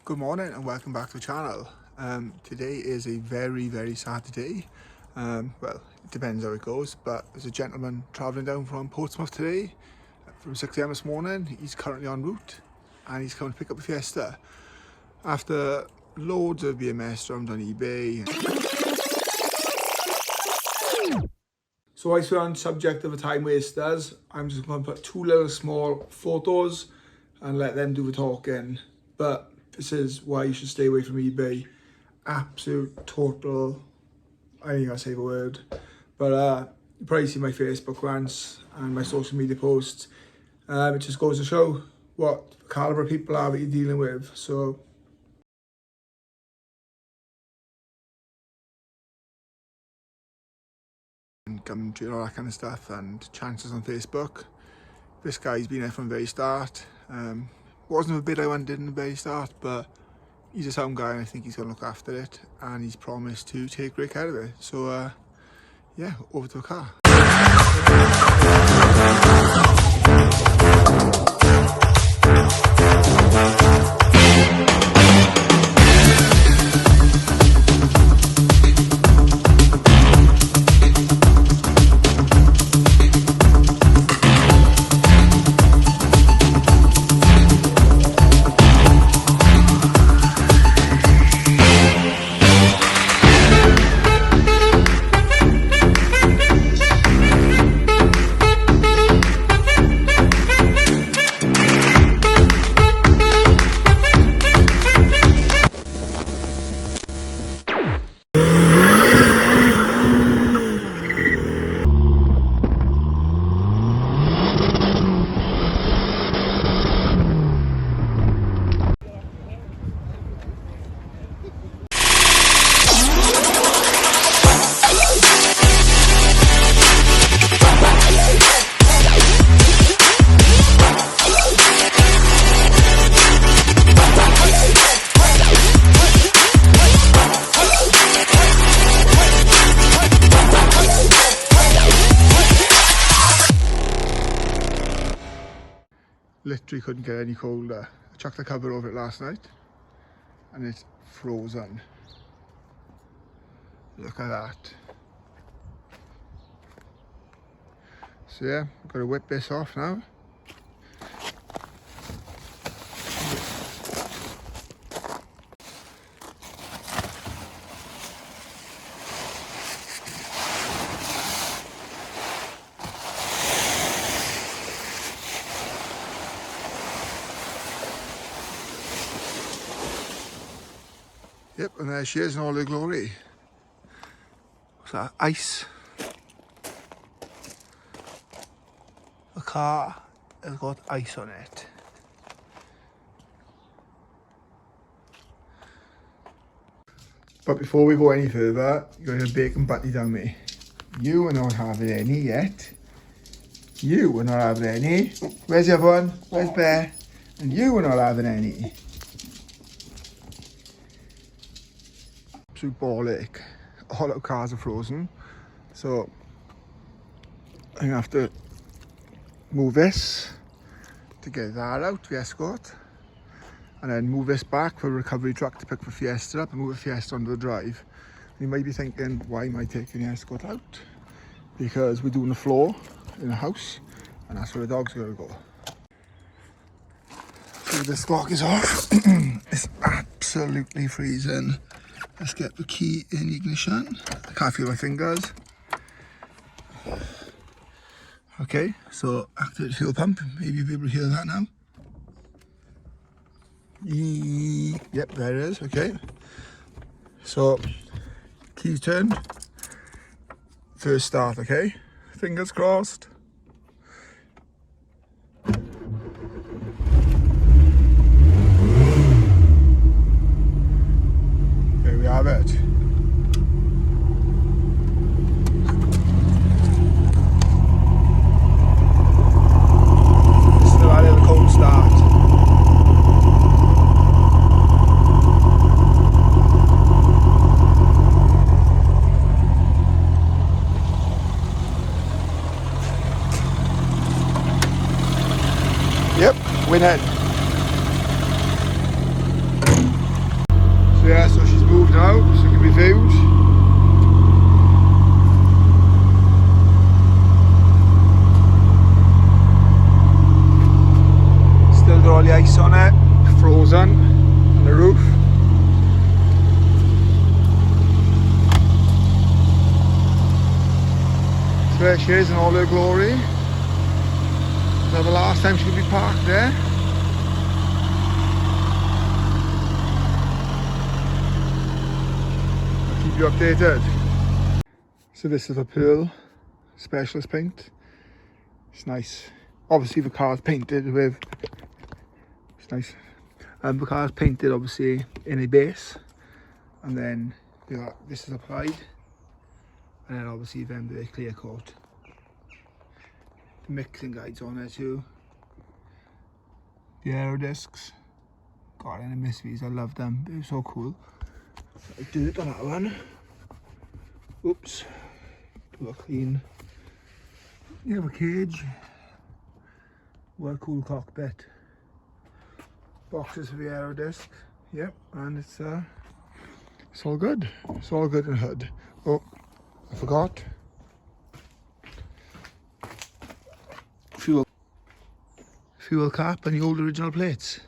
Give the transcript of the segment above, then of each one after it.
Good morning and welcome back to the channel. Today is a very sad day. Well, it depends how it goes, but there's a gentleman travelling down from Portsmouth today from 6 AM this morning. He's currently en route and he's coming to pick up a Fiesta after loads of BMS drummed on eBay. So I on subject of the time wasters, I'm just going to put two little small photos and let them do the talking. But this is why you should stay away from eBay. Absolute total, I ain't gonna say the word, but you probably see my Facebook rants and my social media posts. It just goes to show what caliber of people are that you're dealing with. So and Gumtree and all that kind of stuff, and chances on Facebook. This guy's been there from the very start. Wasn't a bid I wanted in the very start, but he's a sound guy and I think he's going to look after it, and he's promised to take great care of it. So yeah, over to the car. Literally couldn't get any colder. I chucked the cover over it last night and it's frozen. Look at that. So yeah, I've got to whip this off now. Yep, and there she is in all her glory. What's that? Ice. The car has got ice on it. But before we go any further, you're going to bacon butty down me. You are not having any yet. You are not having any. Where's the other one? Where's Bear? And you are not having any. Absolute ball ache. All our cars are frozen, so I'm gonna have to move this to get that out, the Escort, and then move this back for a recovery truck to pick the Fiesta up and move the Fiesta onto the drive. And you might be thinking, why am I taking the Escort out? Because we're doing the floor in the house and that's where the dog's gonna go. So this lock is off. It's absolutely freezing. Let's get the key in the ignition. I can't feel my fingers. Okay, so activate the fuel pump. Maybe you'll be able to hear that now. Yep, there it is. Okay. So, keys turned. First start, okay? Fingers crossed. Have it. Still had a little cold start. Yep, went ahead. Yeah, so she's moved now, so it can be viewed. Still got all the ice on it, frozen on the roof. So there she is in all her glory. So the last time she could be parked there. I'll keep you updated. So this is a pearl specialist paint. It's nice. Obviously the car's painted with, it's nice. The car's painted obviously in a base, and then this is applied, and then obviously then the clear coat. The mixing guides on there too. The aero discs. God, I miss these. I love them. They're so cool. I did it on that one. Oops. Do a clean. You have a cage. What a cool cockpit. Boxes for the aero disc. Yep, and it's all good. It's all good in the hood. Oh, I forgot. Fuel cap and the old original plates.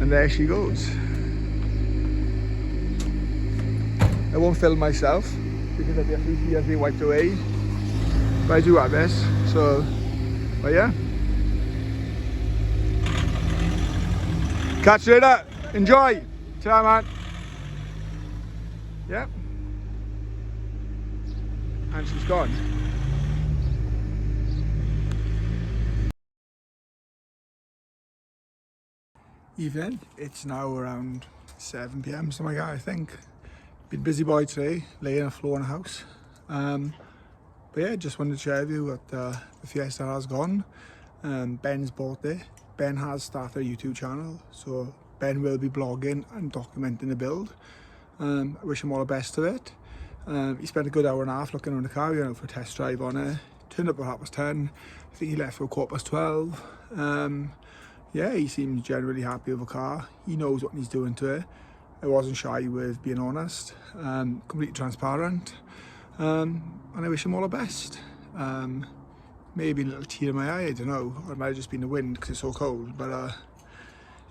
And there she goes. I won't film myself because there'll be a few tears being wiped away, but I do have this, so, but yeah. Catch you later. Enjoy. Ta, man. Yep. And she's gone. Evening. It's now around 7 PM, something like that, I think. Been busy boy today, laying on the floor in the house. But yeah, just wanted to share with you what the Fiesta has gone. Ben's bought it. Ben has started a YouTube channel, so Ben will be blogging and documenting the build. I wish him all the best of it. He spent a good hour and a half looking around the car. We went out for a test drive on it. Turned up at 10:30. I think he left for 12:15. Yeah, he seems generally happy with the car. He knows what he's doing to it. I wasn't shy with being honest, completely transparent, and I wish them all the best. Maybe a little tear in my eye, I don't know, or it might have just been the wind because it's so cold, but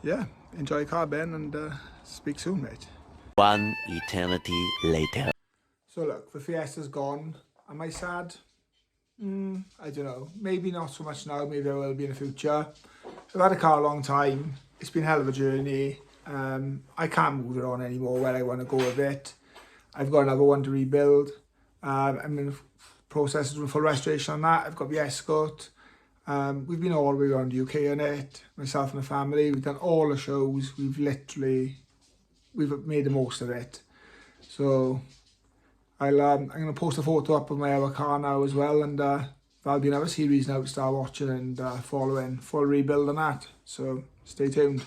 yeah, enjoy your car, Ben, and speak soon, mate. One eternity later. So look, the Fiesta's gone. Am I sad? I don't know. Maybe not so much now, maybe I will be in the future. I've had a car a long time. It's been a hell of a journey. I can't move it on anymore where I want to go with it. I've got another one to rebuild. I'm in the process of doing full restoration on that. I've got the Escort. We've been all the way around the UK on it, myself and the family. We've done all the shows. We've made the most of it. So I'm going to post a photo up of my other car now as well, and that'll be another series now to start watching and following. Full rebuild on that. So stay tuned.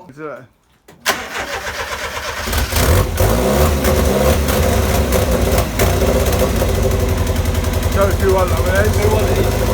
Is it? Tell us who won that,